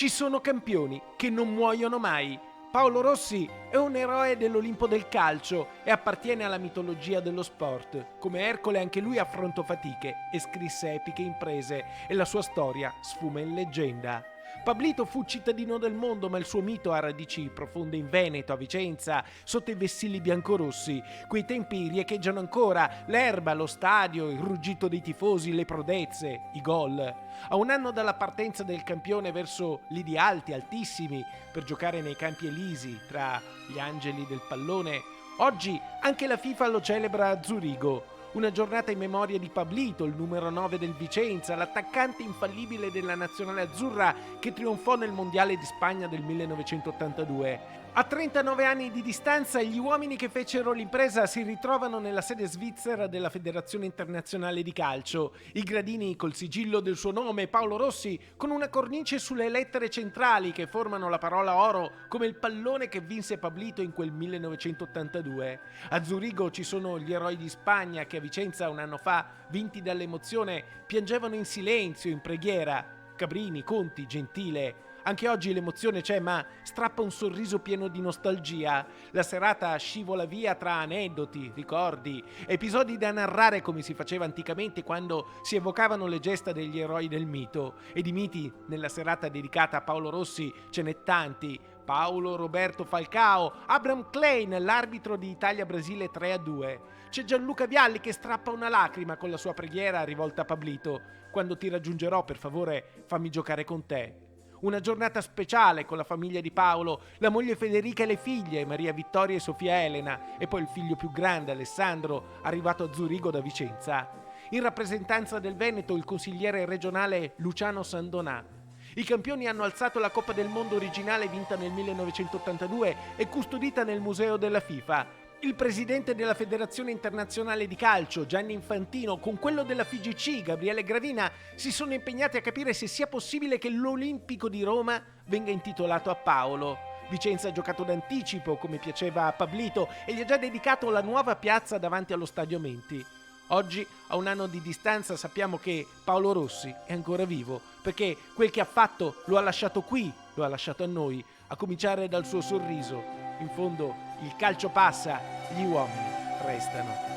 Ci sono campioni che non muoiono mai. Paolo Rossi è un eroe dell'Olimpo del calcio e appartiene alla mitologia dello sport. Come Ercole anche lui affrontò fatiche e scrisse epiche imprese e la sua storia sfuma in leggenda. Pablito fu cittadino del mondo, ma il suo mito ha radici profonde in Veneto, a Vicenza, sotto i vessilli biancorossi. Quei tempi riecheggiano ancora l'erba, lo stadio, il ruggito dei tifosi, le prodezze, i gol. A un anno dalla partenza del campione verso lidi alti, altissimi, per giocare nei campi elisi tra gli angeli del pallone, oggi anche la FIFA lo celebra a Zurigo. Una giornata in memoria di Pablito, il numero 9 del Vicenza, l'attaccante infallibile della nazionale azzurra che trionfò nel Mondiale di Spagna del 1982. A 39 anni di distanza, gli uomini che fecero l'impresa si ritrovano nella sede svizzera della Federazione Internazionale di Calcio. I gradini col sigillo del suo nome, Paolo Rossi, con una cornice sulle lettere centrali che formano la parola oro, come il pallone che vinse Pablito in quel 1982. A Zurigo ci sono gli eroi di Spagna che a Vicenza un anno fa, vinti dall'emozione, piangevano in silenzio, in preghiera. Cabrini, Conti, Gentile. Anche oggi l'emozione c'è, ma strappa un sorriso pieno di nostalgia. La serata scivola via tra aneddoti, ricordi, episodi da narrare come si faceva anticamente quando si evocavano le gesta degli eroi del mito. E di miti nella serata dedicata a Paolo Rossi ce n'è tanti. Paolo Roberto Falcao, Abraham Klein, l'arbitro di Italia-Brasile 3-2. C'è Gianluca Vialli che strappa una lacrima con la sua preghiera rivolta a Pablito. Quando ti raggiungerò, per favore, fammi giocare con te. Una giornata speciale con la famiglia di Paolo, la moglie Federica e le figlie, Maria Vittoria e Sofia Elena, e poi il figlio più grande, Alessandro, arrivato a Zurigo da Vicenza. In rappresentanza del Veneto il consigliere regionale Luciano Sandonà. I campioni hanno alzato la Coppa del Mondo originale vinta nel 1982 e custodita nel Museo della FIFA. Il presidente della Federazione Internazionale di Calcio, Gianni Infantino, con quello della FIGC, Gabriele Gravina, si sono impegnati a capire se sia possibile che l'Olimpico di Roma venga intitolato a Paolo. Vicenza ha giocato d'anticipo, come piaceva a Pablito, e gli ha già dedicato la nuova piazza davanti allo Stadio Menti. Oggi, a un anno di distanza, sappiamo che Paolo Rossi è ancora vivo, perché quel che ha fatto lo ha lasciato qui, lo ha lasciato a noi, a cominciare dal suo sorriso. In fondo, il calcio passa, gli uomini restano.